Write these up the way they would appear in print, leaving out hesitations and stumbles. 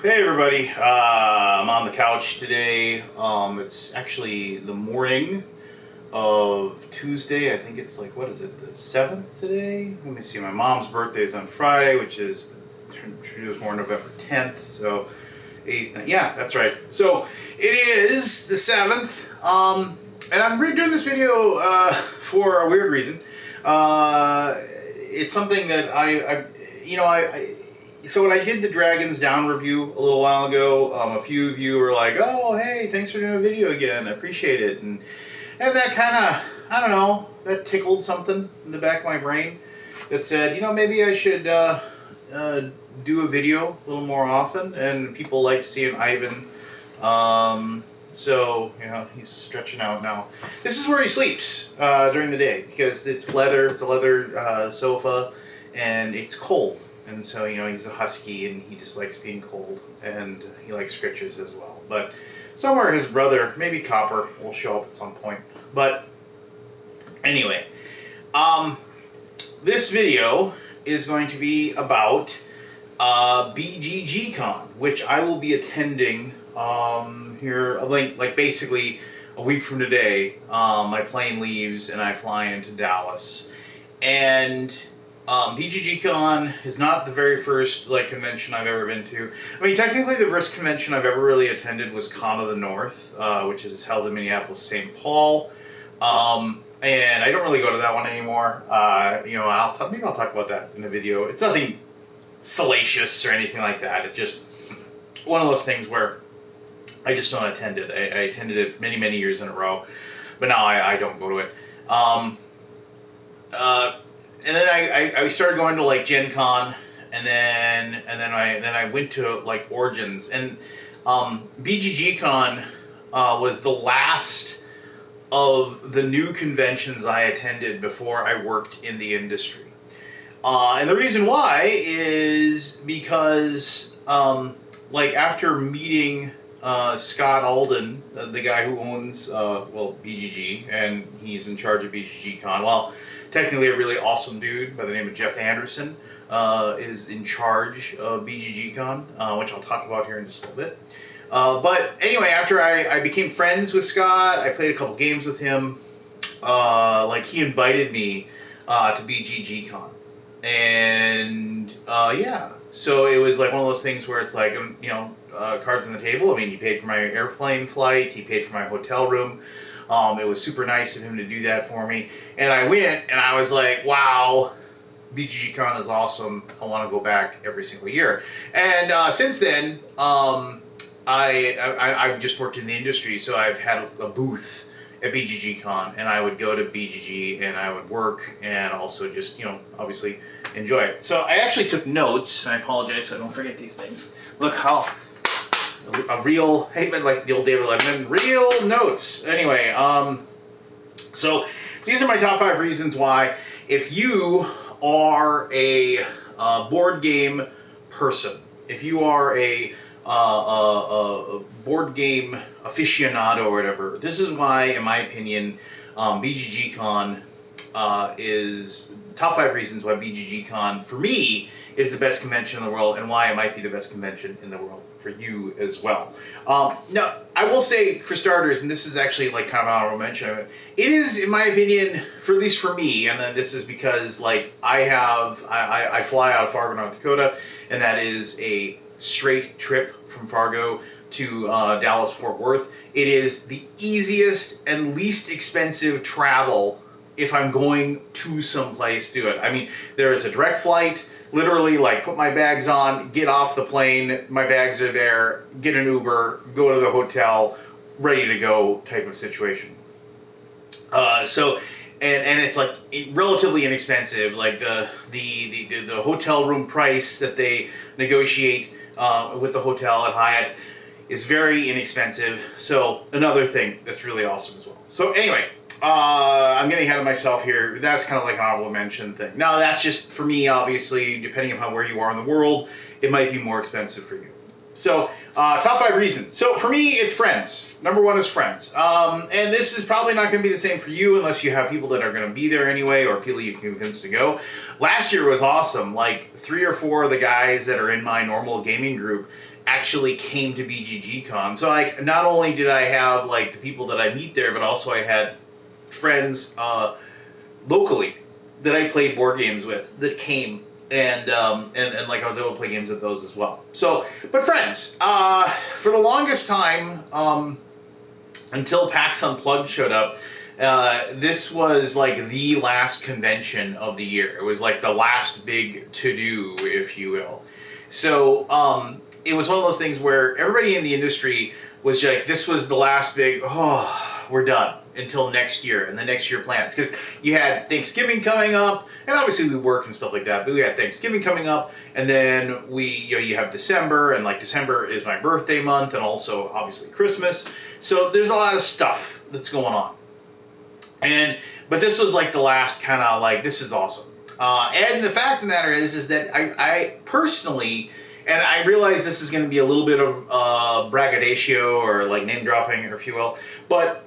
Hey everybody, I'm on the couch today. It's actually the morning of Tuesday. I think it's like, what is it, the 7th today? Let me see, my mom's birthday is on Friday, which is, it was more November 10th, so 8th, yeah, that's right. So it is the 7th, and I'm redoing this video for a weird reason. It's something that so when I did the Dragons Down review a little while ago, a few of you were like, oh, hey, thanks for doing a video again, I appreciate it. And that kind of, I don't know, that tickled something in the back of my brain that said, you know, maybe I should do a video a little more often. And people like seeing Ivan. So, you know, he's stretching out now. This is where he sleeps during the day because it's leather, it's a leather sofa, and it's cold. And so, you know, he's a Husky and he just likes being cold, and he likes scritches as well. But somewhere his brother, maybe Copper, will show up at some point. But anyway, this video is going to be about BGGCON, which I will be attending here, like basically a week from today. My plane leaves and I fly into Dallas. And BGGCON is not the very first convention I've ever been to. I mean, technically the first convention I've ever really attended was Con of the North, which is held in Minneapolis, St. Paul. And I don't really go to that one anymore. You know, maybe I'll talk about that in a video. It's nothing salacious or anything like that. It's just one of those things where I just don't attend it. I attended it many, many years in a row, but now I don't go to it. And then I started going to like Gen Con, and then I went to like Origins, and BGGCon was the last of the new conventions I attended before I worked in the industry. And the reason why is because like after meeting Scott Alden, the guy who owns BGG, and he's in charge of BGGCon. Well, technically a really awesome dude by the name of Jeff Anderson is in charge of BGGCon, which I'll talk about here in just a little bit. But anyway, after I became friends with Scott, I played a couple games with him. Like he invited me to BGGCon, and yeah, so it was like one of those things where it's like you know, cards on the table. I mean, he paid for my airplane flight, he paid for my hotel room. It was super nice of him to do that for me. And I went and I was like, wow, BGGCon is awesome. I want to go back every single year. And since then, I've just worked in the industry, so I've had a booth at BGGCon, and I would go to BGG and I would work and also just, you know, obviously enjoy it. So I actually took notes, and I apologize so I don't forget these things. Look how a real, hey, like the old David Letterman, real notes. Anyway, so these are my top 5 reasons why, if you are a board game person, if you are a board game aficionado or whatever, this is why, in my opinion, BGGCon is top 5 reasons why BGGCon for me is the best convention in the world, and why it might be the best convention in the world for you as well. Now, I will say, for starters, and this is actually like kind of an honorable mention of it, it is, in my opinion, for at least for me, and then this is because like I fly out of Fargo, North Dakota, and that is a straight trip from Fargo to Dallas Fort Worth. It is the easiest and least expensive travel if I'm going to someplace to do it. I mean, there is a direct flight. Literally, like, put my bags on, get off the plane, my bags are there, get an Uber, go to the hotel, ready to go type of situation. So, and it's like relatively inexpensive. Like the hotel room price that they negotiate with the hotel at Hyatt is very inexpensive. So another thing that's really awesome as well. So anyway, I'm getting ahead of myself here. That's kind of like an honorable mention thing. Now that's just for me, obviously, depending upon where you are in the world, it might be more expensive for you. So, top 5 reasons. So, for me, it's friends. Number 1 is friends. And this is probably not going to be the same for you unless you have people that are going to be there anyway or people you can convince to go. Last year was awesome. Like, 3 or 4 of the guys that are in my normal gaming group actually came to BGGCon. So, like, not only did I have, like, the people that I meet there, but also I had friends locally that I played board games with that came. And like I was able to play games with those as well. So, but friends, for the longest time, until PAX Unplugged showed up, this was like the last convention of the year. It was like the last big to-do, if you will. So, it was one of those things where everybody in the industry was like, this was the last big, we're done until next year and the next year plans. Because you had Thanksgiving coming up, and obviously we work and stuff like that, but we had Thanksgiving coming up, and then you have December, and like December is my birthday month, and also obviously Christmas. So there's a lot of stuff that's going on. But this was like the last kind of like, this is awesome. And the fact of the matter is that I personally, and I realize this is going to be a little bit of braggadocio or like name dropping, if you will, but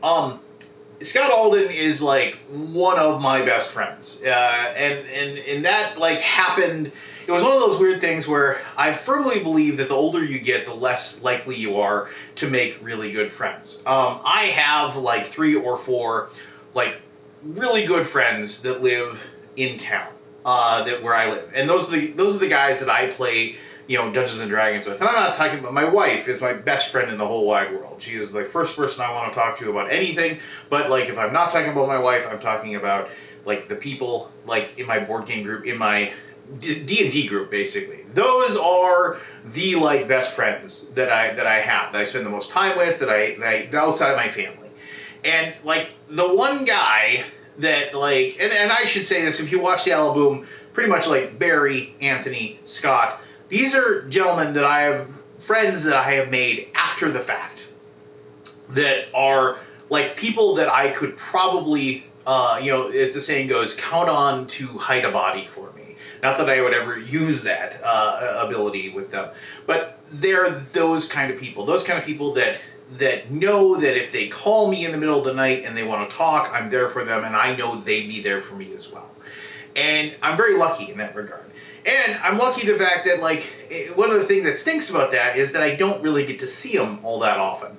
Scott Alden is like one of my best friends, and that like happened. It was one of those weird things where I firmly believe that the older you get, the less likely you are to make really good friends. I have like 3 or 4 like really good friends that live in town, where I live, and those are the guys that I play, Dungeons and Dragons with. And I'm not talking about, my wife is my best friend in the whole wide world. She is the first person I want to talk to about anything. But like, if I'm not talking about my wife, I'm talking about like the people like in my board game group, in my D&D group, basically. Those are the like best friends that I have, that I spend the most time with, that I outside of my family. And like the one guy that like, and I should say this, if you watch the Alaboom, pretty much like Barry, Anthony, Scott, these are gentlemen that I have, friends that I have made after the fact, that are like people that I could probably, as the saying goes, count on to hide a body for me. Not that I would ever use that ability with them, but they're those kind of people that know that if they call me in the middle of the night and they want to talk, I'm there for them, and I know they'd be there for me as well. And I'm very lucky in that regard. And I'm lucky the fact that, like, one of the things that stinks about that is that I don't really get to see them all that often.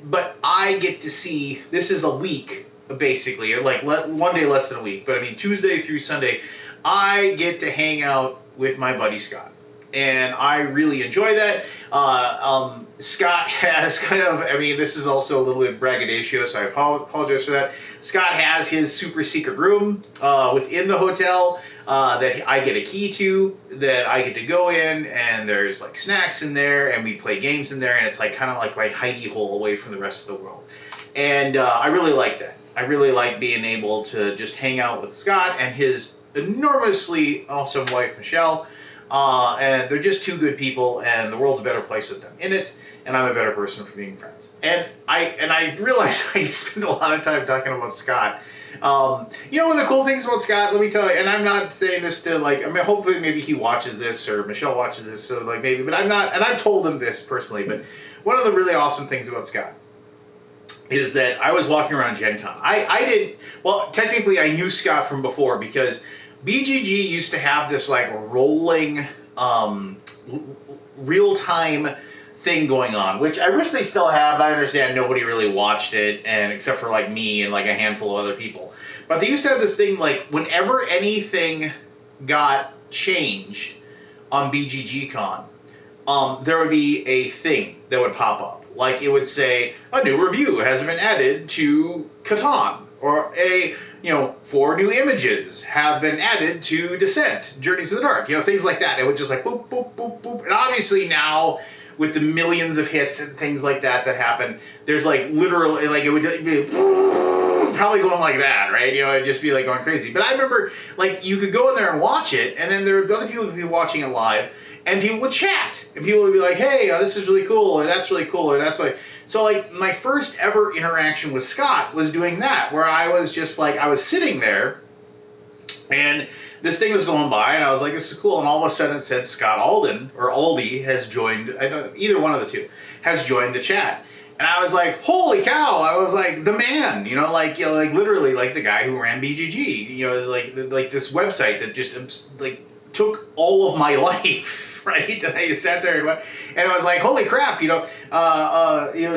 But I get to see, this is a week, basically, like one day less than a week, but I mean Tuesday through Sunday, I get to hang out with my buddy Scott. And I really enjoy that. Scott has kind of, this is also a little bit braggadocio, so I apologize for that. Scott has his super secret room within the hotel that I get a key to, that I get to go in, and there's like snacks in there, and we play games in there, and it's like kind of like my hidey hole away from the rest of the world. And I really like that. I really like being able to just hang out with Scott and his enormously awesome wife, Michelle. And they're just 2 good people, and the world's a better place with them in it, and I'm a better person for being friends. And I realize I spend a lot of time talking about Scott. One of the cool things about Scott, let me tell you, and I'm not saying this to like, hopefully maybe he watches this, or Michelle watches this, so like maybe, but I'm not, and I've told him this personally, but one of the really awesome things about Scott is that I was walking around Gen Con. Technically I knew Scott from before, because BGG used to have this like rolling, real-time thing going on, which I wish they still have. I understand nobody really watched it, and except for like me and like a handful of other people. But they used to have this thing like whenever anything got changed on BGGCon, there would be a thing that would pop up. Like it would say, a new review has been added to Catan, or 4 new images have been added to Descent, Journeys of the Dark, things like that. It would just like boop, boop, boop, boop. And obviously now, with the millions of hits and things like that happen, there's like literally, like it would be probably going like that, right? It'd just be like going crazy. But I remember, like, you could go in there and watch it, and then there would be other people who would be watching it live, and people would chat, and people would be like, hey, this is really cool, or that's really cool, or that's like. So like my first ever interaction with Scott was doing that, where I was just like, I was sitting there, and this thing was going by, and I was like, this is cool. And all of a sudden it said Scott Alden, or Aldi, has joined, I thought either one of the two, has joined the chat. And I was like, holy cow, I was like, the man, like literally like the guy who ran BGG, like this website that just like took all of my life, right? And I just sat there and I was like, holy crap,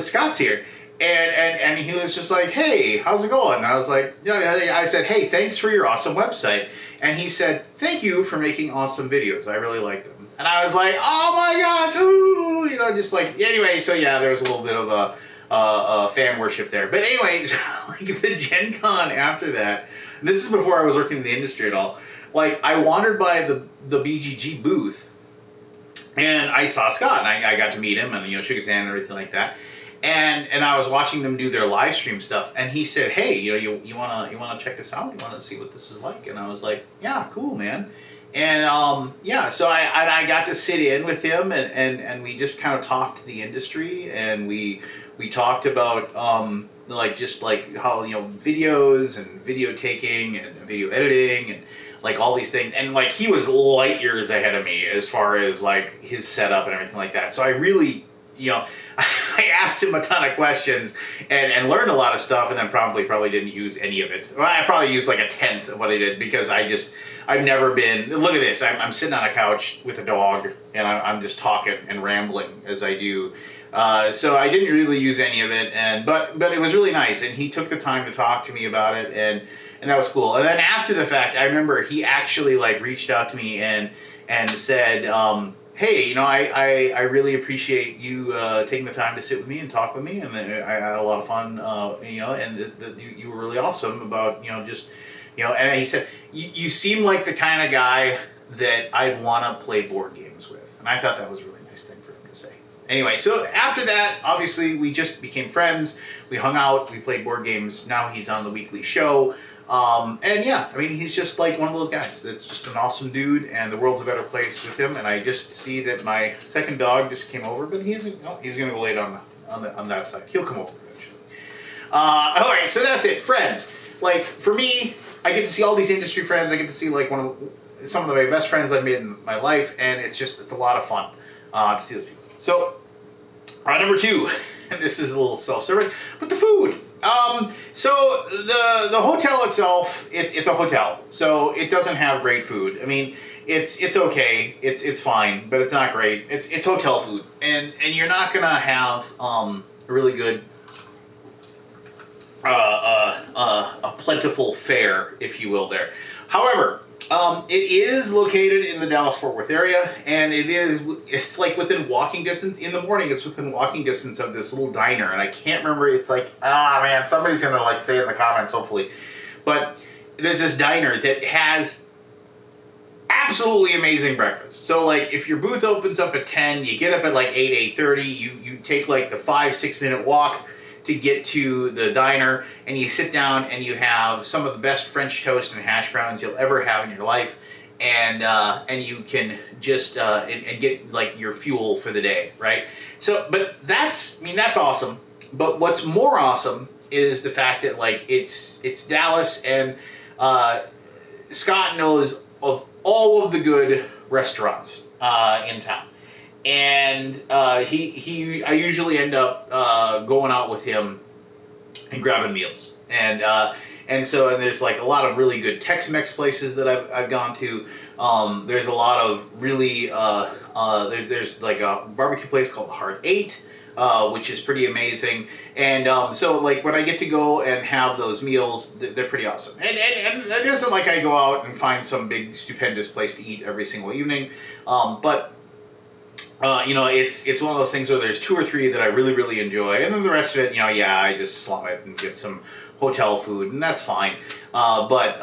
Scott's here. And he was just like, hey, how's it going? And I was like, I said, hey, thanks for your awesome website. And he said, thank you for making awesome videos. I really like them. And I was like, oh my gosh, ooh, just like, anyway, so yeah, there was a little bit of a fan worship there. But anyway, like the Gen Con after that, and this is before I was working in the industry at all, like I wandered by the BGG booth and I saw Scott and I got to meet him and, shook his hand and everything like that. And I was watching them do their live stream stuff, and he said, "Hey, you wanna check this out? You wanna see what this is like?" And I was like, "Yeah, cool, man." And so I got to sit in with him, and we just kind of talked the industry, and we talked about just like how videos and video taking and video editing and like all these things, and like he was light years ahead of me as far as like his setup and everything like that. So I really I asked him a ton of questions and learned a lot of stuff, and then probably didn't use any of it. Well, I probably used like a tenth of what I did because I've never been, look at this, I'm sitting on a couch with a dog and I'm just talking and rambling as I do. So I didn't really use any of it, but it was really nice, and he took the time to talk to me about it, and that was cool. And then after the fact, I remember he actually like reached out to me and said, hey, I really appreciate you taking the time to sit with me and talk with me, and I had a lot of fun, and you were really awesome about, and he said, you seem like the kind of guy that I'd want to play board games with, and I thought that was a really nice thing for him to say. Anyway, so after that, obviously, we just became friends, we hung out, we played board games, now he's on the weekly show. And yeah, I mean, he's just like one of those guys that's just an awesome dude, and the world's a better place with him. And I just see that my second dog just came over, but he's gonna go lay it on that side. He'll come over eventually. All right, so that's it, friends. Like for me, I get to see all these industry friends. I get to see like some of my best friends I've made in my life, and it's a lot of fun to see those people. So number 2, and this is a little self-serving, but the food. So the hotel itself, it's a hotel, so it doesn't have great food. I mean, it's okay, it's fine, but it's not great. It's hotel food, and you're not gonna have a really good a plentiful fare, if you will, there. However, it is located in the Dallas-Fort Worth area, and it's like within walking distance. In the morning, it's within walking distance of this little diner, and I can't remember, it's like, man, somebody's gonna like say it in the comments, hopefully. But there's this diner that has absolutely amazing breakfast. So like if your booth opens up at 10, you get up at like 8:30, you take like the 5-6 minute walk to get to the diner, and you sit down and you have some of the best French toast and hash browns you'll ever have in your life, and you can just and get like your fuel for the day, right? So, but that's awesome. But what's more awesome is the fact that like it's Dallas, and Scott knows of all of the good restaurants in town. And I usually end up going out with him and grabbing meals, and so there's like a lot of really good Tex-Mex places that I've gone to. There's a lot of really there's like a barbecue place called the Hard 8, which is pretty amazing. And so like when I get to go and have those meals, they're pretty awesome. And it isn't like I go out and find some big stupendous place to eat every single evening, but it's one of those things where there's 2 or 3 that I really, really enjoy, and then the rest of it, I just slum it and get some hotel food, and that's fine. But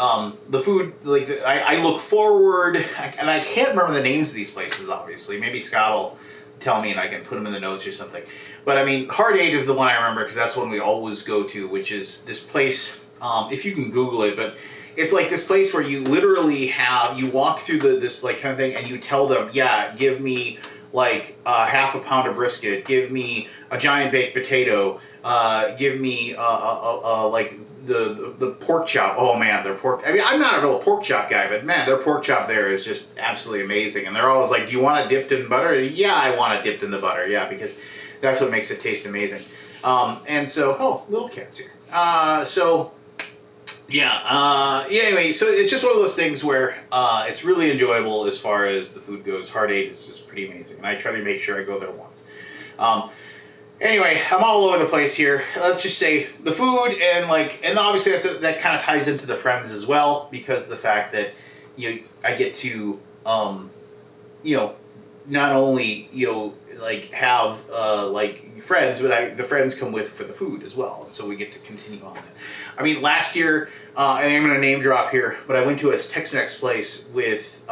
the food, like, I look forward, and I can't remember the names of these places, obviously. Maybe Scott will tell me and I can put them in the notes or something. But I mean, Hard 8 is the one I remember because that's one we always go to, which is this place, if you can Google it, but it's like this place where you literally you walk through this like kind of thing, and you tell them, yeah, give me like half a pound of brisket, give me a giant baked potato, give me like the pork chop. Oh man, their pork. I mean, I'm not a real pork chop guy, but man, their pork chop there is just absolutely amazing. And they're always like, "Do you want it dipped in butter?" Yeah, I want it dipped in the butter. Yeah, because that's what makes it taste amazing. And so, oh, little cats here. Anyway, so it's just one of those things where it's really enjoyable as far as the food goes. Heart 8 is just pretty amazing, and I try to make sure I go there once. Anyway, I'm all over the place here. Let's just say the food and obviously that kind of ties into the friends as well, because the fact that I get to not only have friends, but the friends come with for the food as well, and so we get to continue on that. I mean, last year, and I'm going to name drop here, but I went to a Tex-Mex place with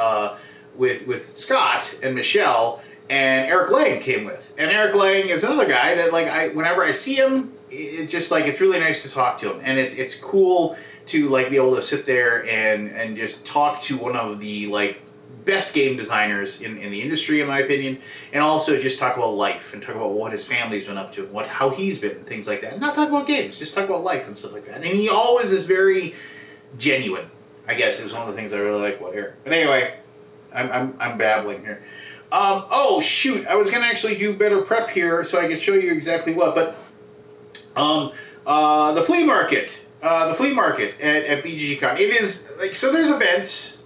Scott and Michelle, and Eric Lang came with. And Eric Lang is another guy that whenever I see him, it's just it's really nice to talk to him, and it's cool to be able to sit there and just talk to one of the best game designers in the industry, in my opinion, and also just talk about life and talk about what his family's been up to, how he's been, and things like that. And not talk about games, just talk about life and stuff like that. And he always is very genuine, I guess, is one of the things I really like about Eric. But anyway, I'm babbling here. Oh shoot, I was gonna actually do better prep here so I could show you exactly what, but the flea market at BGGCON. It is so there's events.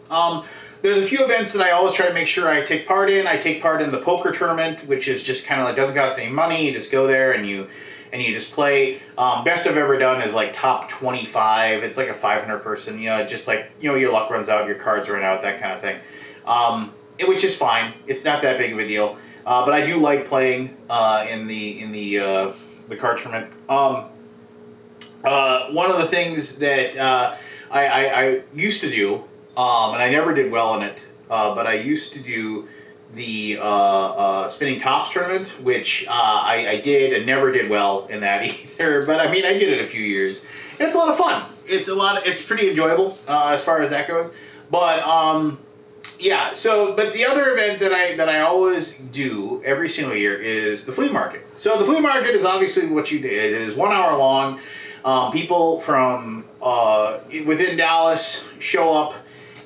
There's a few events that I always try to make sure I take part in. I take part in the poker tournament, which is just kind of doesn't cost any money. You just go there and you just play. Best I've ever done is top 25. It's a 500 person. Just your luck runs out, your cards run out, that kind of thing. Which is fine. It's not that big of a deal. But I do like playing in the card tournament. One of the things that I used to do. And I never did well in it, but I used to do the spinning tops tournament, which I did and never did well in that either. But I mean, I did it a few years, and it's a lot of fun. It's pretty enjoyable as far as that goes. But yeah. So, but the other event that I always do every single year is the flea market. So the flea market is obviously what you did. It is 1 hour long. People from within Dallas show up.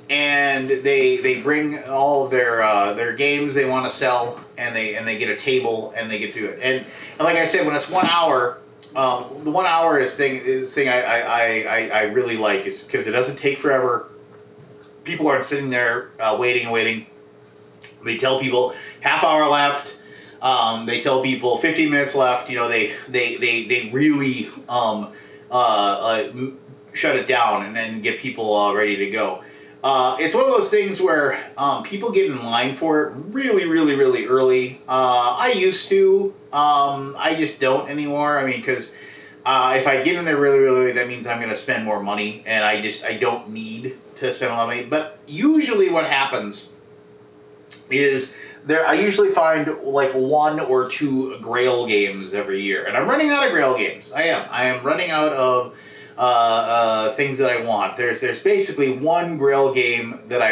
And they bring all of their games they want to sell, and they get a table and they get to it. And like I said, when it's 1 hour, the 1 hour is thing I really like, is because it doesn't take forever. People aren't sitting there waiting and waiting. They tell people half hour left. They tell people 15 minutes left. They really shut it down and then get people ready to go. It's one of those things where people get in line for it really, really, really early. I used to. I just don't anymore. I mean, because if I get in there really, really early, that means I'm going to spend more money, and I don't need to spend a lot of money. But usually what happens is I usually find 1 or 2 Grail games every year. And I'm running out of Grail games. I am running out of things that I want. There's basically one Grail game that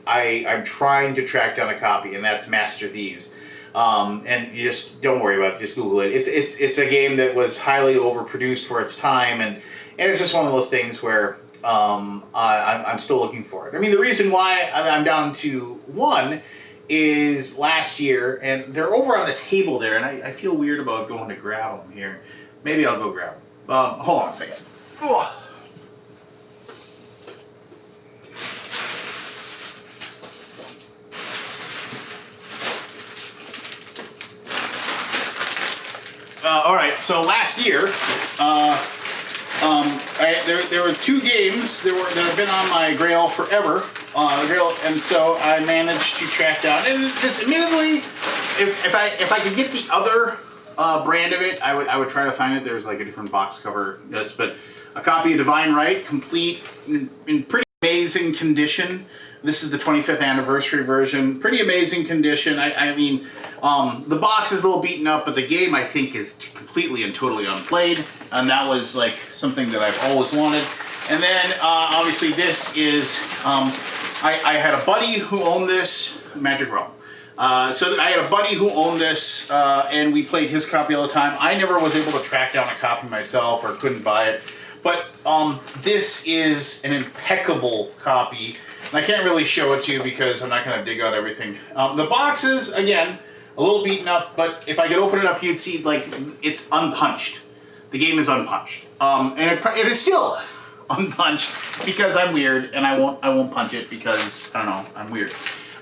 I'm trying to track down a copy, and that's Master Thieves. And you just don't worry about it, just Google it. It's a game that was highly overproduced for its time, and it's just one of those things where I'm still looking for it. I mean, the reason why I'm down to 1 is last year, and they're over on the table there, and I feel weird about going to grab them here. Maybe I'll go grab them. Hold on a second. Ugh. All right, so last year, there were 2 games that have been on my Grail forever, and so I managed to track down. And this, admittedly, if I could get the other brand of it, I would try to find it. There's a different box cover, yes, but a copy of Divine Right, complete in pretty amazing condition. This is the 25th anniversary version. Pretty amazing condition. I mean, the box is a little beaten up, but the game I think is completely and totally unplayed, and that was something that I've always wanted. And then obviously this is I had a buddy who owned this, Magic Realm. So I had a buddy who owned this, and we played his copy all the time. I never was able to track down a copy myself or couldn't buy it. But this is an impeccable copy. And I can't really show it to you because I'm not going to dig out everything. The boxes, again, a little beaten up, but if I could open it up, you'd see, like, it's unpunched. The game is unpunched. And it is still unpunched because I'm weird, and I won't punch it because, I don't know, I'm weird.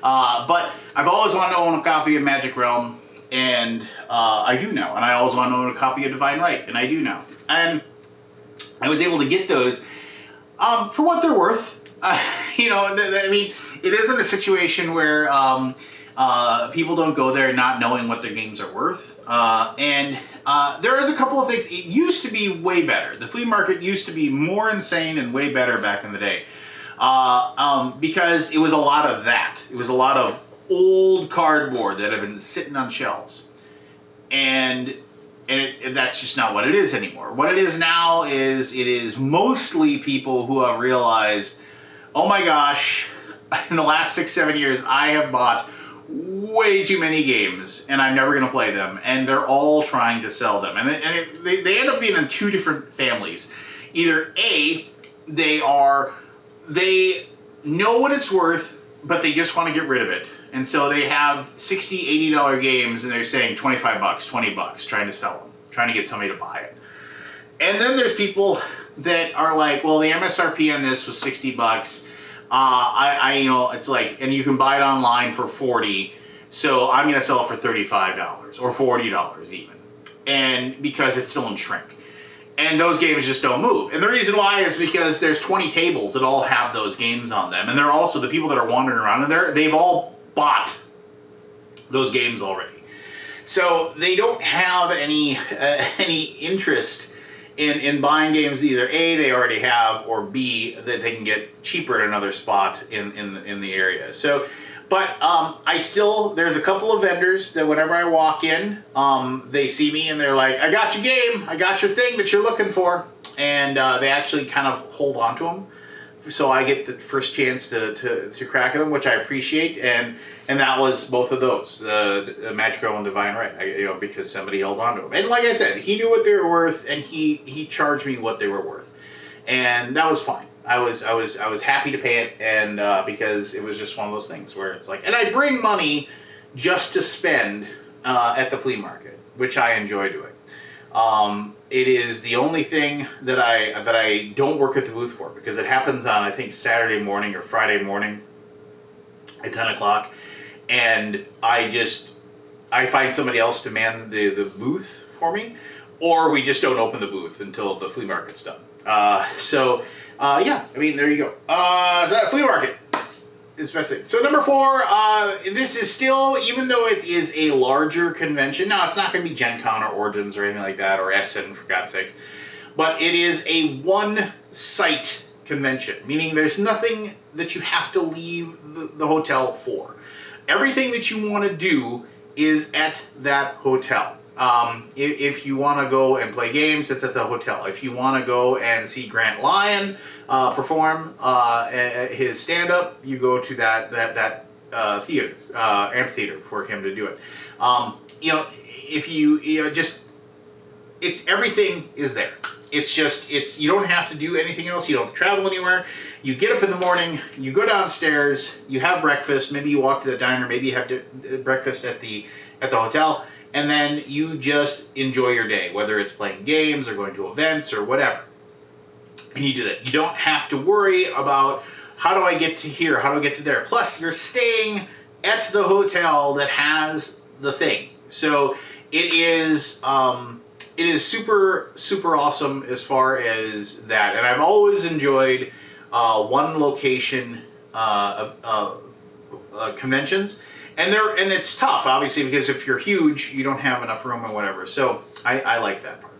But I've always wanted to own a copy of Magic Realm, and I do now. And I always want to own a copy of Divine Right, and I do now. And I was able to get those for what they're worth. You know, I mean, it isn't a situation where people don't go there not knowing what their games are worth. And there is a couple of things. It used to be way better. The flea market used to be more insane and way better back in the day. Because it was a lot of that. It was a lot of old cardboard that have been sitting on shelves. And that's just not what it is anymore. What it is now is it is mostly people who have realized, oh my gosh, in the last 6-7 years, I have bought way too many games and I'm never going to play them. And they're all trying to sell them. And they end up being in two different families. Either A, they know what it's worth, but they just want to get rid of it. And so they have $60, $80 games and they're saying 25 bucks, 20 bucks, trying to sell them, trying to get somebody to buy it. And then there's people that are like, well, the MSRP on this was 60 bucks. You know, it's like, and you can buy it online for 40. So I'm going to sell it for $35 or $40 even. And because it's still in shrink. And those games just don't move. And the reason why is because there's 20 tables that all have those games on them. And they're also the people that are wandering around in there, they've all bought those games already. So they don't have any interest in buying games that either A, they already have, or B, that they can get cheaper at another spot in the area. So, but there's a couple of vendors that whenever I walk in, they see me and they're like, I got your game, I got your thing that you're looking for. And they actually kind of hold on to them. So I get the first chance to crack at them, which I appreciate. And that was both of those, Magic Realm and Divine Right, because somebody held on to them. And like I said, he knew what they were worth and he charged me what they were worth. And that was fine. I was happy to pay it, and because it was just one of those things where it's like, and I bring money just to spend at the flea market, which I enjoy doing. It is the only thing that I don't work at the booth for, because it happens on, I think, Saturday morning or Friday morning at 10 o'clock, and I find somebody else to man the booth for me, or we just don't open the booth until the flea market's done. Yeah, I mean, there you go. So that flea market is the best thing. So number 4, this is still, even though it is a larger convention, now it's not going to be Gen Con or Origins or anything like that, or Essen, for God's sakes, but it is a one-site convention, meaning there's nothing that you have to leave the hotel for. Everything that you want to do is at that hotel. If you want to go and play games, it's at the hotel. If you want to go and see Grant Lyon perform his stand-up, you go to that theater, amphitheater for him to do it. It's everything is there. You don't have to do anything else. You don't have to travel anywhere. You get up in the morning, you go downstairs, you have breakfast, maybe you walk to the diner, maybe you have breakfast at the hotel, and then you just enjoy your day, whether it's playing games or going to events or whatever. And you do that. You don't have to worry about, how do I get to here, how do I get to there? Plus, you're staying at the hotel that has the thing. So it is super, super awesome as far as that. And I've always enjoyed one location conventions. And it's tough, obviously, because if you're huge, you don't have enough room and whatever. So I like that part.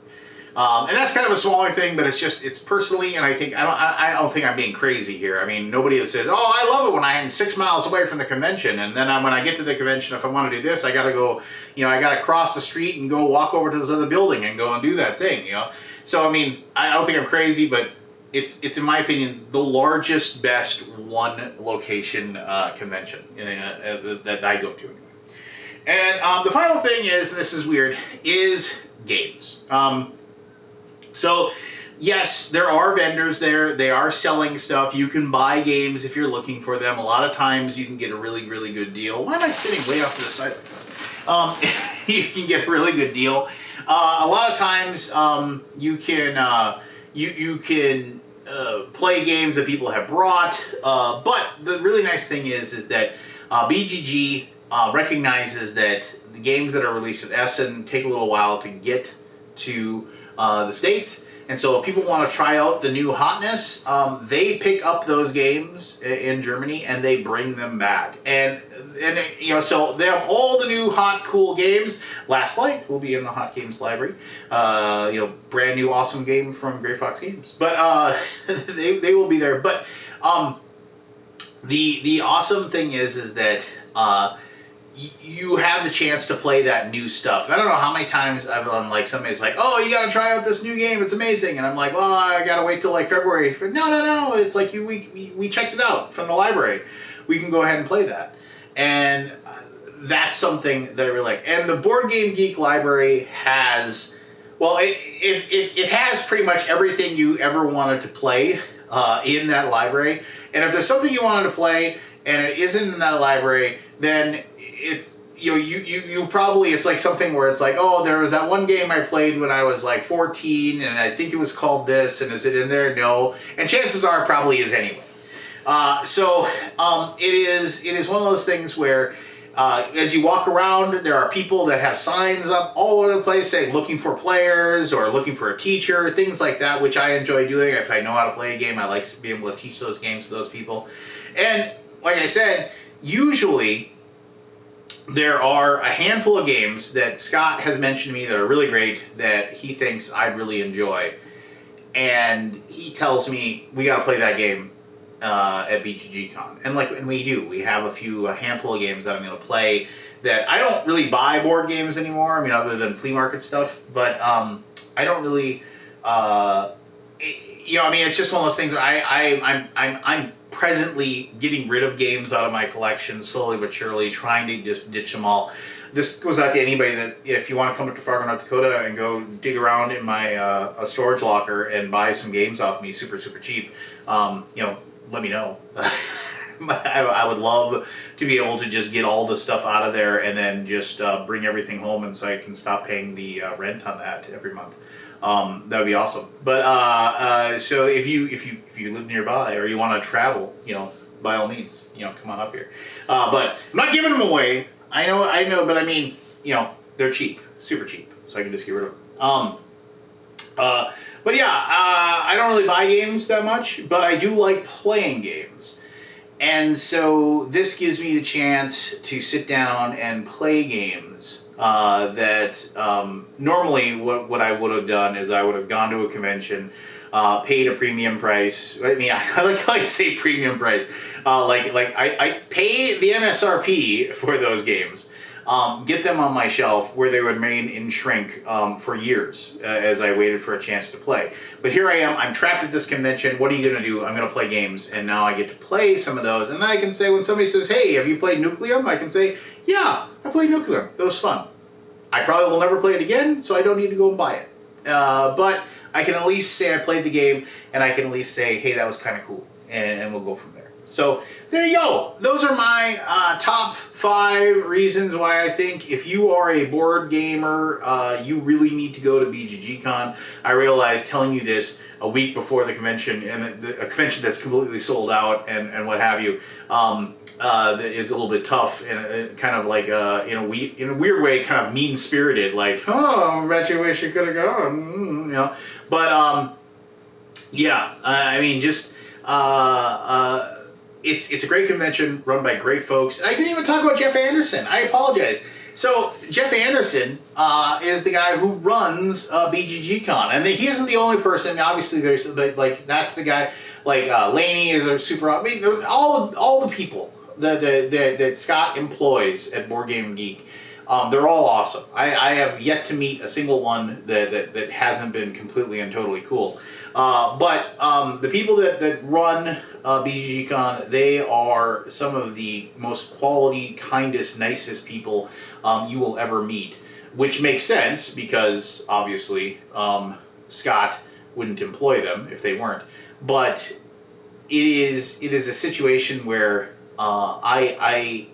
And that's kind of a smaller thing, but it's personally, and I don't think I'm being crazy here. I mean, nobody that says, oh, I love it when I'm 6 miles away from the convention, and then when I get to the convention, if I want to do this, I got to go, I got to cross the street and go walk over to this other building and go and do that thing, So, I mean, I don't think I'm crazy, but it's in my opinion, the largest, best one location convention that I go to anyway. And the final thing is, and this is weird, is games. So, yes, there are vendors there. They are selling stuff. You can buy games if you're looking for them. A lot of times you can get a really, really good deal. Why am I sitting way off to the side like this? You can get a really good deal. A lot of times you can you can play games that people have brought. But the really nice thing is that BGG recognizes that the games that are released at Essen take a little while to get to the States. And so if people want to try out the new hotness, they pick up those games in Germany and they bring them back. And so they have all the new hot, cool games. Last Light will be in the Hot Games library. Brand new, awesome game from Grey Fox Games. But they will be there. But the awesome thing is that you have the chance to play that new stuff. And I don't know how many times I've done, like, somebody's like, oh, you got to try out this new game, it's amazing. And I'm like, well, I got to wait till like February. No, it's like we checked it out from the library. We can go ahead and play that. And that's something that I really like. And the Board Game Geek library has, well, it has pretty much everything you ever wanted to play in that library. And if there's something you wanted to play and it isn't in that library, then it's, you probably, it's like something where it's like, oh, there was that one game I played when I was like 14 and I think it was called this, and is it in there? No. And chances are it probably is anyway. It is one of those things where as you walk around, there are people that have signs up all over the place saying looking for players or looking for a teacher, things like that, which I enjoy doing. If I know how to play a game, I like to be able to teach those games to those people. And like I said, usually there are a handful of games that Scott has mentioned to me that are really great that he thinks I'd really enjoy. And he tells me, we got to play that game at BGGCON. And we do. We have a handful of games that I'm going to play that I don't really buy board games anymore. I mean, other than flea market stuff. But I don't really, it's just one of those things where I'm presently getting rid of games out of my collection slowly but surely, trying to just ditch them all. This goes out to anybody that if you want to come up to Fargo, North Dakota and go dig around in my a storage locker and buy some games off me super, super cheap, let me know. I would love to be able to just get all the stuff out of there and then just bring everything home, and so I can stop paying the rent on that every month. That would be awesome. But so if you live nearby or you want to travel, by all means, come on up here. But I'm not giving them away. I know, but I mean, they're cheap, super cheap, so I can just get rid of them. But yeah, I don't really buy games that much, but I do like playing games. And so this gives me the chance to sit down and play games that normally what I would have done is I would have gone to a convention, paid a premium price. I mean, I like how you say premium price. I pay the MSRP for those games, get them on my shelf where they would remain in shrink for years as I waited for a chance to play. But here I am, I'm trapped at this convention. What are you going to do? I'm going to play games, and now I get to play some of those. And then I can say, when somebody says, hey, have you played Nucleum? I can say, yeah, I played Nucleum. It was fun. I probably will never play it again, so I don't need to go and buy it. But I can at least say I played the game, and I can at least say, hey, that was kind of cool, and we'll go from there. So there you go. Those are my top 5 reasons why I think if you are a board gamer, you really need to go to BGGCON. I realize telling you this a week before the convention, and a convention that's completely sold out and what have you, that is a little bit tough and kind of like in a weird way, kind of mean-spirited, like, oh, I bet you wish you could have gone, But yeah, I mean, just it's a great convention run by great folks. And I didn't even talk about Jeff Anderson. I apologize. So Jeff Anderson is the guy who runs BGGCon, and he isn't the only person. Obviously, there's that's the guy. Laney is a super. I mean, all the people that Scott employs at Board Game Geek. They're all awesome. I have yet to meet a single one that hasn't been completely and totally cool. But the people that run BGGCon, they are some of the most quality, kindest, nicest people you will ever meet, which makes sense because obviously Scott wouldn't employ them if they weren't. But it is a situation where I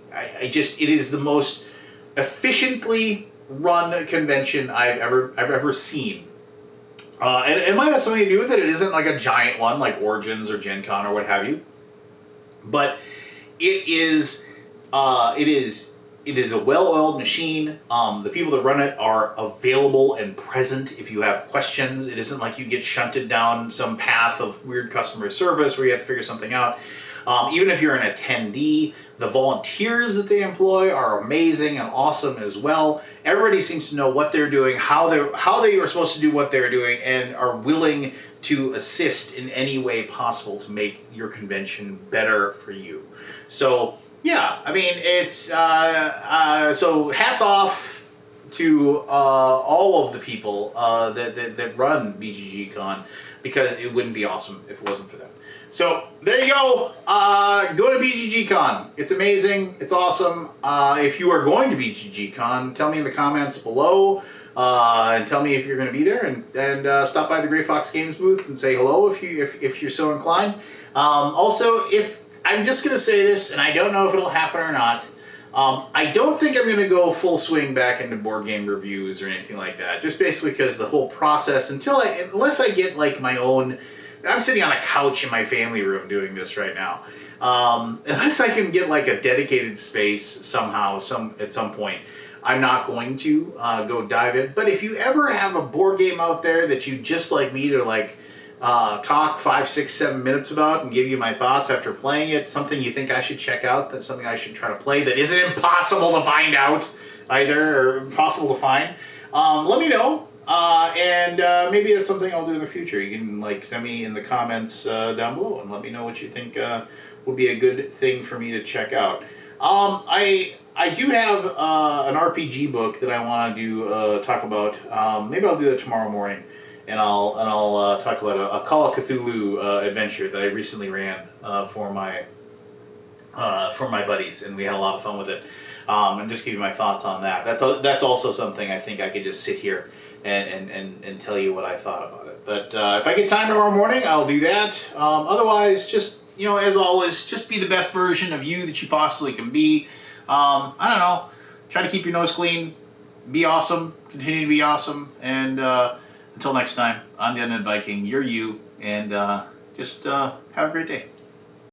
just, it is the most efficiently run convention I've ever seen. And it might have something to do with it. It isn't like a giant one like Origins or Gen Con or what have you. But it is a well-oiled machine. The people that run it are available and present if you have questions. It isn't like you get shunted down some path of weird customer service where you have to figure something out. Even if you're an attendee, the volunteers that they employ are amazing and awesome as well. Everybody seems to know what they're doing, how they are supposed to do what they're doing, and are willing to assist in any way possible to make your convention better for you. So yeah, I mean, it's so hats off to all of the people that run BGGCon, because it wouldn't be awesome if it wasn't for them. So there you go. Go to BGGCon. It's amazing. It's awesome. If you are going to BGGCon, tell me in the comments below, and tell me if you're going to be there, and stop by the Gray Fox Games booth and say hello if you're so inclined. Also, I'm just going to say this, and I don't know if it'll happen or not. I don't think I'm going to go full swing back into board game reviews or anything like that. Just basically because the whole process, unless I get like my own. I'm sitting on a couch in my family room doing this right now. Unless I can get like a dedicated space somehow, at some point, I'm not going to go dive in. But if you ever have a board game out there that you just like me to like talk 5, 6, 7 minutes about and give you my thoughts after playing it, something you think I should check out, that's something I should try to play that isn't impossible to find out either, or impossible to find, let me know. And maybe that's something I'll do in the future. You can like send me in the comments down below and let me know what you think would be a good thing for me to check out. I do have an RPG book that I want to talk about. Maybe I'll do that tomorrow morning, and I'll talk about a Call of Cthulhu adventure that I recently ran for my buddies, and we had a lot of fun with it. And just give you my thoughts on that. That's also something I think I could just sit here and tell you what I thought about it. But if I get time tomorrow morning, I'll do that. Otherwise, just, as always, just be the best version of you that you possibly can be. I don't know. Try to keep your nose clean. Be awesome. Continue to be awesome. And until next time, I'm the Undead Viking. You're you. And just have a great day.